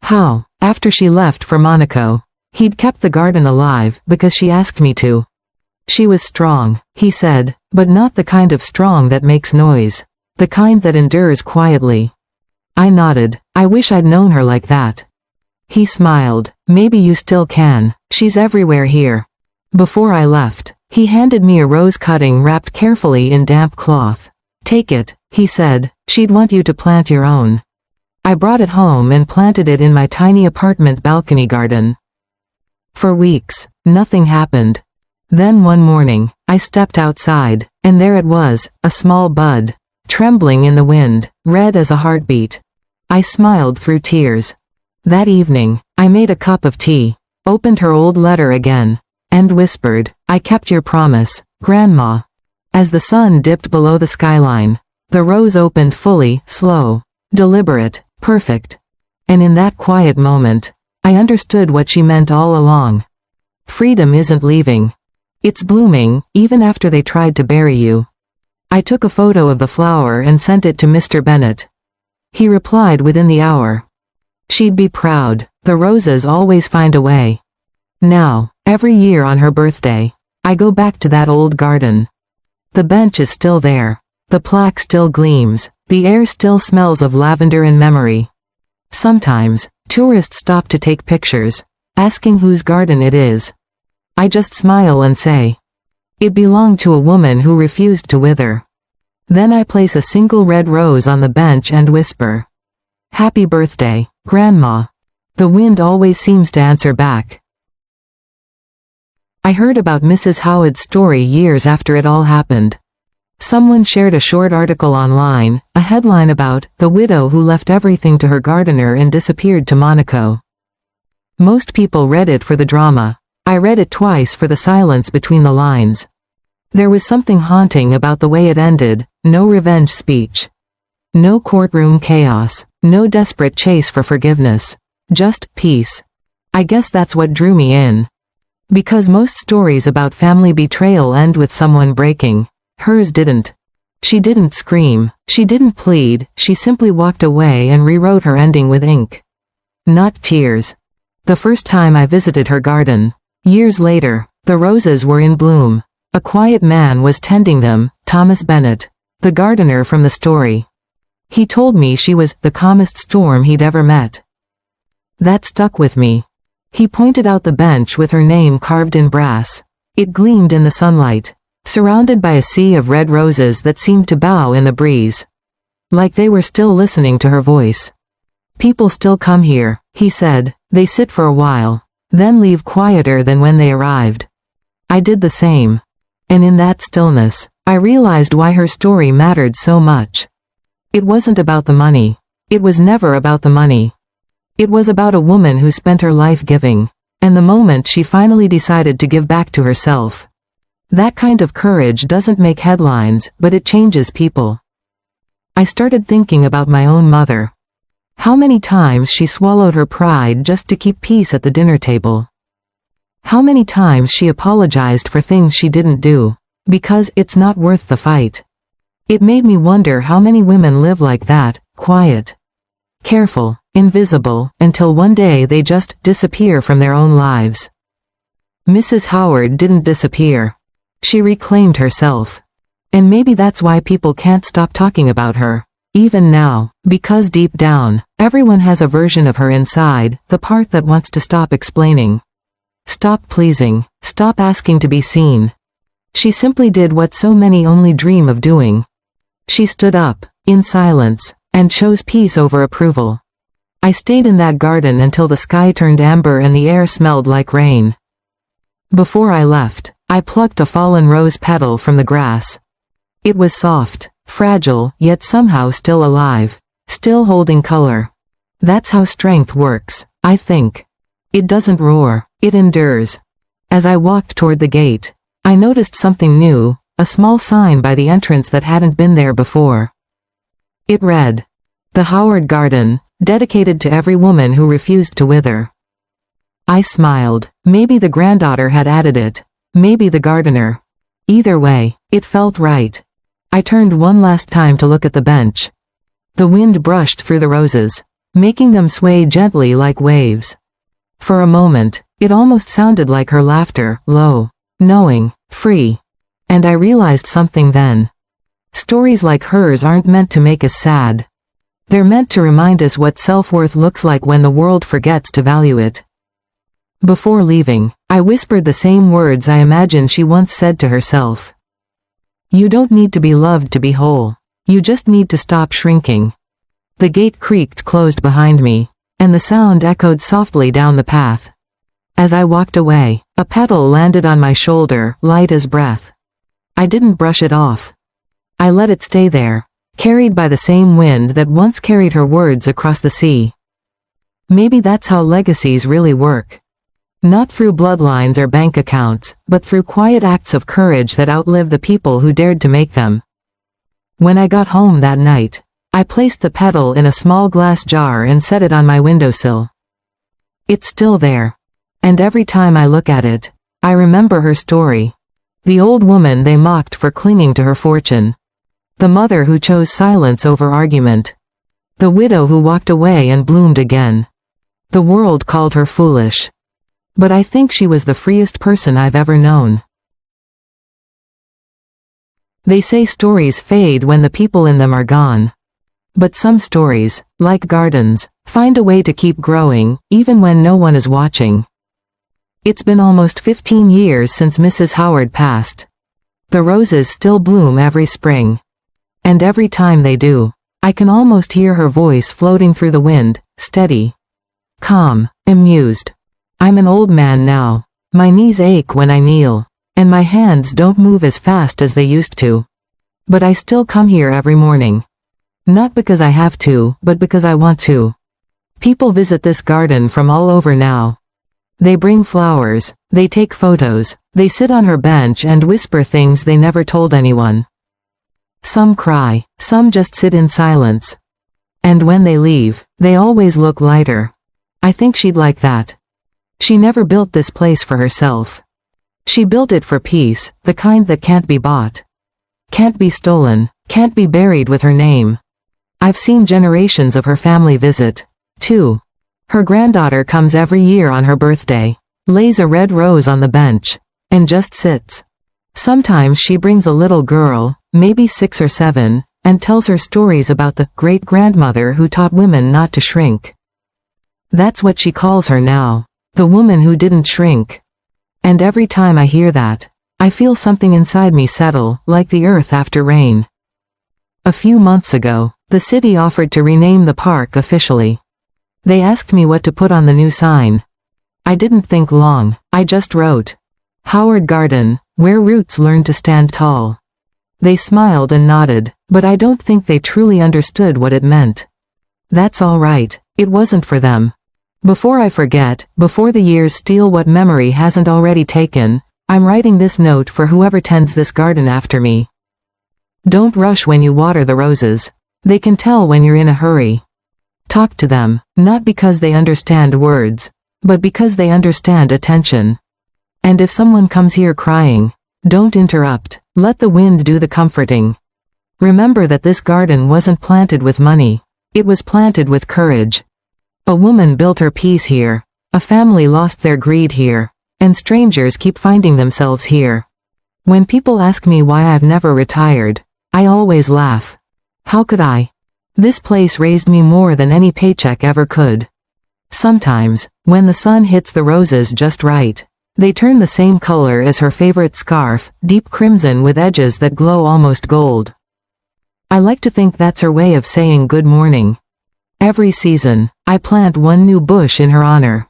How, after she left for Monaco, he'd kept the garden alive because she asked me to. She was strong, he said, but not the kind of strong that makes noise. The kind that endures quietly. I nodded. I wish I'd known her like that. He smiled. Maybe you still can. She's everywhere here. Before I left, he handed me a rose cutting wrapped carefully in damp cloth. "Take it," he said. "She'd want you to plant your own." I brought it home and planted it in my tiny apartment balcony garden. For weeks, nothing happened. Then one morning, I stepped outside, and there it was, a small bud, trembling in the wind, red as a heartbeat. I smiled through tears. That evening, I made a cup of tea, opened her old letter again, and whispered, "I kept your promise, Grandma." As the sun dipped below the skyline, the rose opened fully, slow, deliberate, perfect. And in that quiet moment, I understood what she meant all along. Freedom isn't leaving. It's blooming, even after they tried to bury you. I took a photo of the flower and sent it to Mr. Bennett. He replied within the hour. She'd be proud. The roses always find a way. Now, every year on her birthday, I go back to that old garden. The bench is still there. The plaque still gleams. The air still smells of lavender and memory. Sometimes, tourists stop to take pictures. asking whose garden it is. I just smile and say, it belonged to a woman who refused to wither. Then I place a single red rose on the bench and whisper, "Happy birthday, Grandma." The wind always seems to answer back. I heard about Mrs. Howard's story years after it all happened. Someone shared a short article online, a headline about the widow who left everything to her gardener and disappeared to Monaco. Most people read it for the drama. I read it twice for the silence between the lines. There was something haunting about the way it ended, no revenge speech. No courtroom chaos, no desperate chase for forgiveness. Just peace. I guess that's what drew me in. Because most stories about family betrayal end with someone breaking. Hers didn't. She didn't scream, she didn't plead, she simply walked away and rewrote her ending with ink. Not tears. The first time I visited her garden. Years later, the roses were in bloom. A quiet man was tending them, Thomas Bennett, the gardener from the story. He told me she was the calmest storm he'd ever met. That stuck with me. He pointed out the bench with her name carved in brass. It gleamed in the sunlight, surrounded by a sea of red roses that seemed to bow in the breeze. Like they were still listening to her voice. People still come here, he said. They sit for a while, then leave quieter than when they arrived. I did the same. And in that stillness, I realized why her story mattered so much. It wasn't about the money. It was never about the money. It was about a woman who spent her life giving, and the moment she finally decided to give back to herself. That kind of courage doesn't make headlines, but it changes people. I started thinking about my own mother. How many times she swallowed her pride just to keep peace at the dinner table. How many times she apologized for things she didn't do, because it's not worth the fight. It made me wonder how many women live like that, quiet, careful, invisible, until one day they just disappear from their own lives. Mrs. Howard didn't disappear. She reclaimed herself. And maybe that's why people can't stop talking about her, even now, because deep down, everyone has a version of her inside, the part that wants to stop explaining. Stop pleasing, stop asking to be seen. She simply did what so many only dream of doing. She stood up, in silence, and chose peace over approval. I stayed in that garden until the sky turned amber and the air smelled like rain. Before I left, I plucked a fallen rose petal from the grass. It was soft, fragile, yet somehow still alive, still holding color. That's how strength works, I think. It doesn't roar, it endures. As I walked toward the gate, I noticed something new, a small sign by the entrance that hadn't been there before. It read, "The Howard Garden, dedicated to every woman who refused to wither." I smiled. Maybe the granddaughter had added it. Maybe the gardener. Either way, it felt right. I turned one last time to look at the bench. The wind brushed through the roses, making them sway gently like waves. For a moment, it almost sounded like her laughter, low, knowing, free. And I realized something then. Stories like hers aren't meant to make us sad. They're meant to remind us what self-worth looks like when the world forgets to value it. Before leaving, I whispered the same words I imagine she once said to herself. You don't need to be loved to be whole. You just need to stop shrinking. The gate creaked closed behind me, and the sound echoed softly down the path. As I walked away, a petal landed on my shoulder, light as breath. I didn't brush it off. I let it stay there, carried by the same wind that once carried her words across the sea. Maybe that's how legacies really work. Not through bloodlines or bank accounts, but through quiet acts of courage that outlive the people who dared to make them. When I got home that night, I placed the petal in a small glass jar and set it on my windowsill. It's still there. And every time I look at it, I remember her story. The old woman they mocked for clinging to her fortune. The mother who chose silence over argument. The widow who walked away and bloomed again. The world called her foolish. But I think she was the freest person I've ever known. They say stories fade when the people in them are gone. But some stories, like gardens, find a way to keep growing, even when no one is watching. It's been almost 15 years since Mrs. Howard passed. The roses still bloom every spring. And every time they do, I can almost hear her voice floating through the wind, steady, calm, amused. I'm an old man now. My knees ache when I kneel, and my hands don't move as fast as they used to. But I still come here every morning. Not because I have to, but because I want to. People visit this garden from all over now. They bring flowers, they take photos, they sit on her bench and whisper things they never told anyone. Some cry, some just sit in silence. And when they leave, they always look lighter. I think she'd like that. She never built this place for herself. She built it for peace, the kind that can't be bought. Can't be stolen, can't be buried with her name. I've seen generations of her family visit, too. Her granddaughter comes every year on her birthday, lays a red rose on the bench, and just sits. Sometimes she brings a little girl, maybe 6 or 7, and tells her stories about the great-grandmother who taught women not to shrink. That's what she calls her now, the woman who didn't shrink. And every time I hear that, I feel something inside me settle, like the earth after rain. A few months ago, the city offered to rename the park officially. They asked me what to put on the new sign. I didn't think long, I just wrote, Howard Garden, where roots learn to stand tall. They smiled and nodded, but I don't think they truly understood what it meant. That's all right, it wasn't for them. Before I forget, before the years steal what memory hasn't already taken, I'm writing this note for whoever tends this garden after me. Don't rush when you water the roses. They can tell when you're in a hurry. Talk to them, not because they understand words, but because they understand attention. And if someone comes here crying, don't interrupt, let the wind do the comforting. Remember that this garden wasn't planted with money, it was planted with courage. A woman built her peace here, a family lost their greed here, and strangers keep finding themselves here. When people ask me why I've never retired, I always laugh. How could I? This place raised me more than any paycheck ever could. Sometimes, when the sun hits the roses just right, they turn the same color as her favorite scarf, deep crimson with edges that glow almost gold. I like to think that's her way of saying good morning. Every season, I plant one new bush in her honor.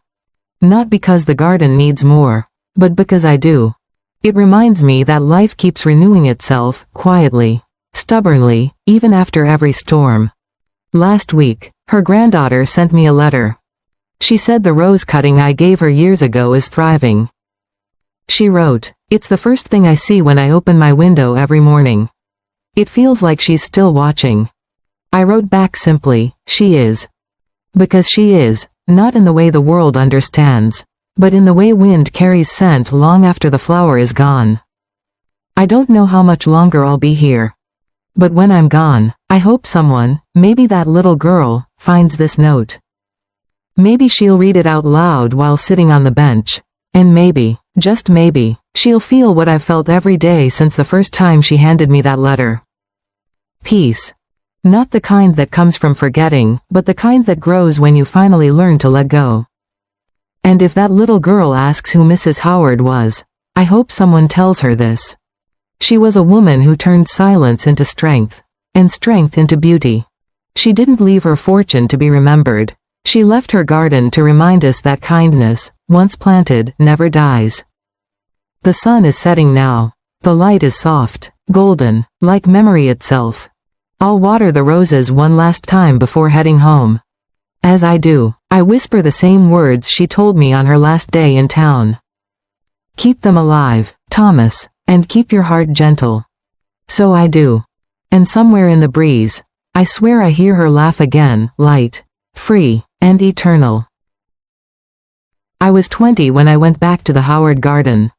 Not because the garden needs more, but because I do. It reminds me that life keeps renewing itself, quietly, stubbornly, even after every storm. Last week, her granddaughter sent me a letter. She said the rose cutting I gave her years ago is thriving. She wrote, "It's the first thing I see when I open my window every morning. It feels like she's still watching." I wrote back simply, "She is." Because she is, not in the way the world understands, but in the way wind carries scent long after the flower is gone. I don't know how much longer I'll be here. But when I'm gone, I hope someone, maybe that little girl, finds this note. Maybe she'll read it out loud while sitting on the bench. And maybe, just maybe, she'll feel what I've felt every day since the first time she handed me that letter. Peace. Not the kind that comes from forgetting, but the kind that grows when you finally learn to let go. And if that little girl asks who Mrs. Howard was, I hope someone tells her this. She was a woman who turned silence into strength, and strength into beauty. She didn't leave her fortune to be remembered. She left her garden to remind us that kindness, once planted, never dies. The sun is setting now. The light is soft, golden, like memory itself. I'll water the roses one last time before heading home. As I do, I whisper the same words she told me on her last day in town. Keep them alive, Thomas, and keep your heart gentle. So I do. And somewhere in the breeze, I swear I hear her laugh again, light, free, and eternal. I was 20 when I went back to the Howard Garden.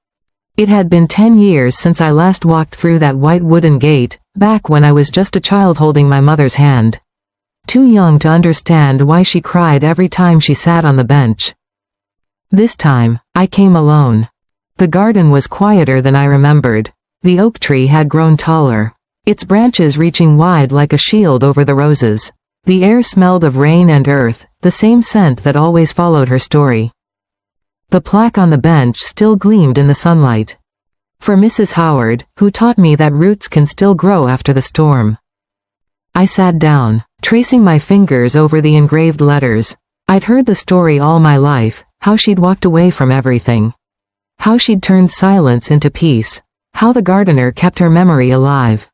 It had been 10 years since I last walked through that white wooden gate, back when I was just a child holding my mother's hand. Too young to understand why she cried every time she sat on the bench. This time, I came alone. The garden was quieter than I remembered. The oak tree had grown taller, its branches reaching wide like a shield over the roses. The air smelled of rain and earth, the same scent that always followed her story. The plaque on the bench still gleamed in the sunlight. For Mrs. Howard, who taught me that roots can still grow after the storm. I sat down, tracing my fingers over the engraved letters. I'd heard the story all my life, how she'd walked away from everything. How she'd turned silence into peace. How the gardener kept her memory alive.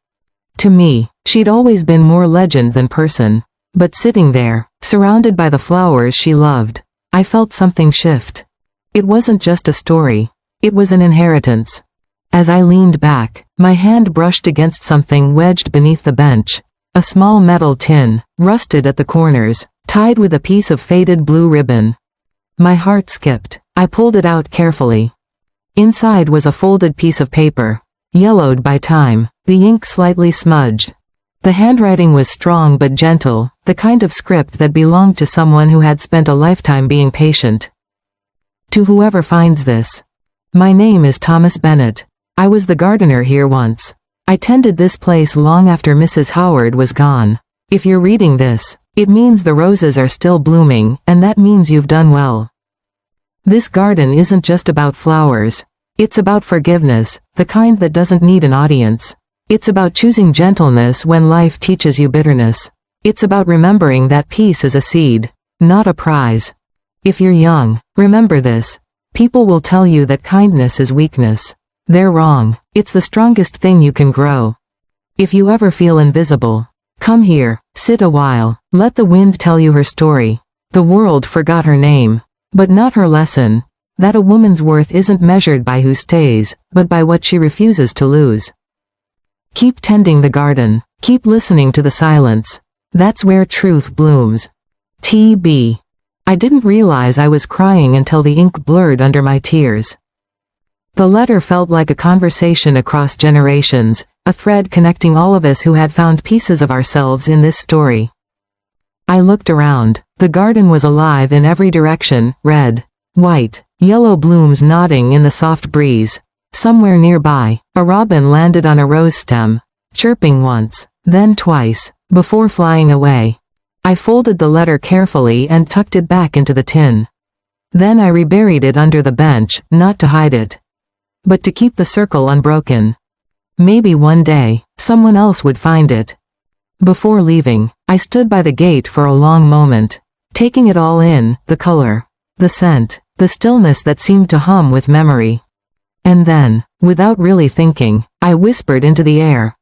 To me, she'd always been more legend than person. But sitting there, surrounded by the flowers she loved, I felt something shift. It wasn't just a story. It was an inheritance. As I leaned back, my hand brushed against something wedged beneath the bench. A small metal tin, rusted at the corners, tied with a piece of faded blue ribbon. My heart skipped. I pulled it out carefully. Inside was a folded piece of paper, yellowed by time, the ink slightly smudged. The handwriting was strong but gentle, the kind of script that belonged to someone who had spent a lifetime being patient. To whoever finds this. My name is Thomas Bennett. I was the gardener here once. I tended this place long after Mrs. Howard was gone. If you're reading this, it means the roses are still blooming, and that means you've done well. This garden isn't just about flowers. It's about forgiveness, the kind that doesn't need an audience. It's about choosing gentleness when life teaches you bitterness. It's about remembering that peace is a seed, not a prize. If you're young, remember this. People will tell you that kindness is weakness. They're wrong. It's the strongest thing you can grow. If you ever feel invisible, come here, sit a while, let the wind tell you her story. The world forgot her name, but not her lesson, that a woman's worth isn't measured by who stays, but by what she refuses to lose. Keep tending the garden, keep listening to the silence. That's where truth blooms. T.B. I didn't realize I was crying until the ink blurred under my tears. The letter felt like a conversation across generations, a thread connecting all of us who had found pieces of ourselves in this story. I looked around. The garden was alive in every direction, red, white, yellow blooms nodding in the soft breeze. Somewhere nearby, a robin landed on a rose stem, chirping once, then twice, before flying away. I folded the letter carefully and tucked it back into the tin. Then I reburied it under the bench, not to hide it, but to keep the circle unbroken. Maybe one day, someone else would find it. Before leaving, I stood by the gate for a long moment, taking it all in, the color, the scent, the stillness that seemed to hum with memory. And then, without really thinking, I whispered into the air.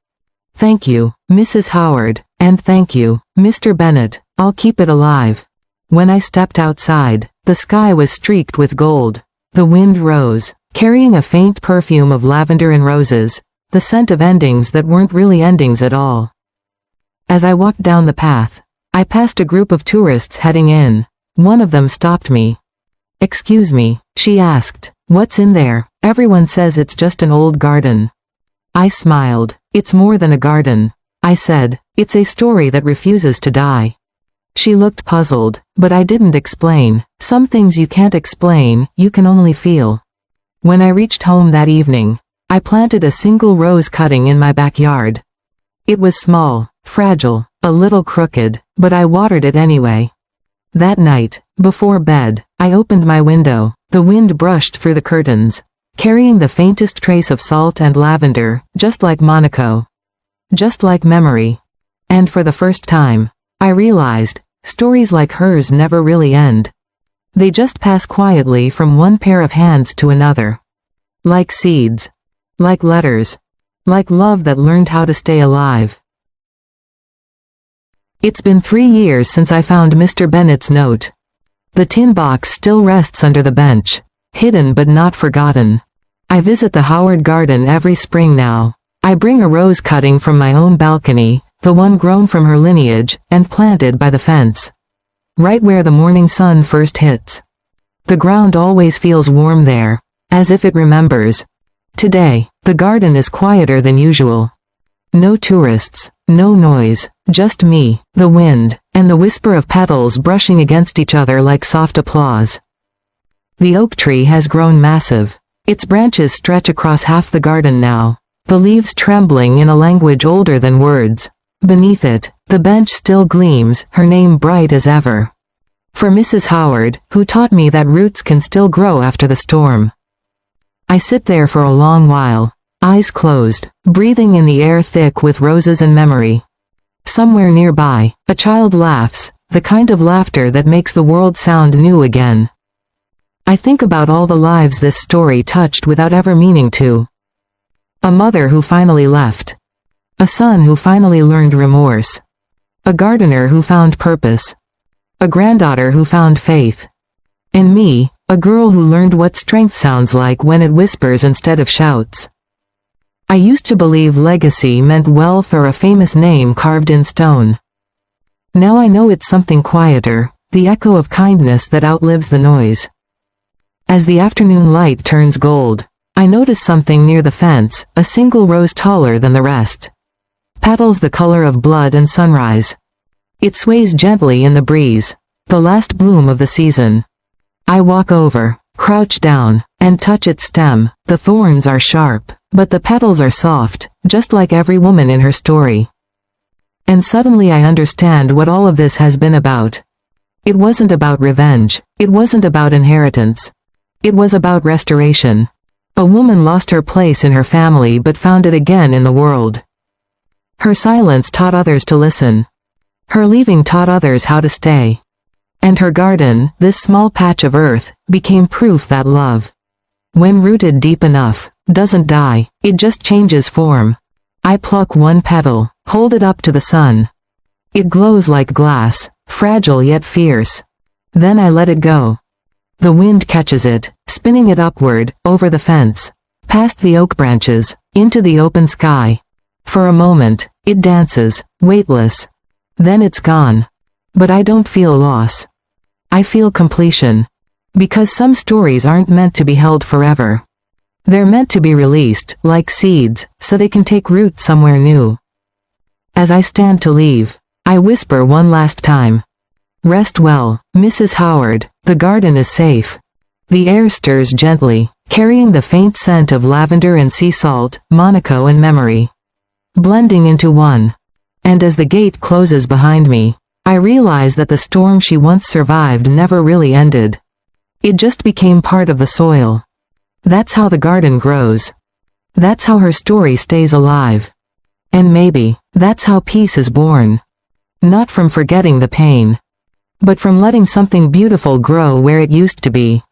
Thank you, Mrs. Howard, and thank you, Mr. Bennett, I'll keep it alive. When I stepped outside, the sky was streaked with gold. The wind rose, carrying a faint perfume of lavender and roses, the scent of endings that weren't really endings at all. As I walked down the path, I passed a group of tourists heading in. One of them stopped me. Excuse me, she asked, what's in there? Everyone says it's just an old garden. I smiled. It's more than a garden. I said, it's a story that refuses to die. She looked puzzled, but I didn't explain. Some things you can't explain, you can only feel. When I reached home that evening, I planted a single rose cutting in my backyard. It was small, fragile, a little crooked, but I watered it anyway. That night, before bed, I opened my window. The wind brushed through the curtains, carrying the faintest trace of salt and lavender, just like Monaco. Just like memory. And for the first time, I realized, stories like hers never really end. They just pass quietly from one pair of hands to another. Like seeds. Like letters. Like love that learned how to stay alive. It's been 3 years since I found Mr. Bennett's note. The tin box still rests under the bench, hidden but not forgotten. I visit the Howard garden every spring now. I bring a rose cutting from my own balcony, the one grown from her lineage, and planted by the fence. Right where the morning sun first hits. The ground always feels warm there, as if it remembers. Today, the garden is quieter than usual. No tourists, no noise, just me, the wind, and the whisper of petals brushing against each other like soft applause. The oak tree has grown massive. Its branches stretch across half the garden now, the leaves trembling in a language older than words. Beneath it, the bench still gleams, her name bright as ever. For Mrs. Howard, who taught me that roots can still grow after the storm. I sit there for a long while, eyes closed, breathing in the air thick with roses and memory. Somewhere nearby, a child laughs, the kind of laughter that makes the world sound new again. I think about all the lives this story touched without ever meaning to. A mother who finally left. A son who finally learned remorse. A gardener who found purpose. A granddaughter who found faith. And me, a girl who learned what strength sounds like when it whispers instead of shouts. I used to believe legacy meant wealth or a famous name carved in stone. Now I know it's something quieter, the echo of kindness that outlives the noise. As the afternoon light turns gold, I notice something near the fence, a single rose taller than the rest. Petals the color of blood and sunrise. It sways gently in the breeze, the last bloom of the season. I walk over, crouch down, and touch its stem. The thorns are sharp, but the petals are soft, just like every woman in her story. And suddenly I understand what all of this has been about. It wasn't about revenge. It wasn't about inheritance. It was about restoration. A woman lost her place in her family but found it again in the world. Her silence taught others to listen. Her leaving taught others how to stay. And her garden, this small patch of earth, became proof that love, when rooted deep enough, doesn't die, it just changes form. I pluck one petal, hold it up to the sun. It glows like glass, fragile yet fierce. Then I let it go. The wind catches it, spinning it upward, over the fence, past the oak branches, into the open sky. For a moment, it dances, weightless. Then it's gone. But I don't feel loss. I feel completion. Because some stories aren't meant to be held forever. They're meant to be released, like seeds, so they can take root somewhere new. As I stand to leave, I whisper one last time. Rest well, Mrs. Howard, the garden is safe. The air stirs gently, carrying the faint scent of lavender and sea salt, Monaco and memory, blending into one. And as the gate closes behind me, I realize that the storm she once survived never really ended. It just became part of the soil. That's how the garden grows. That's how her story stays alive. And maybe, that's how peace is born. Not from forgetting the pain, but from letting something beautiful grow where it used to be.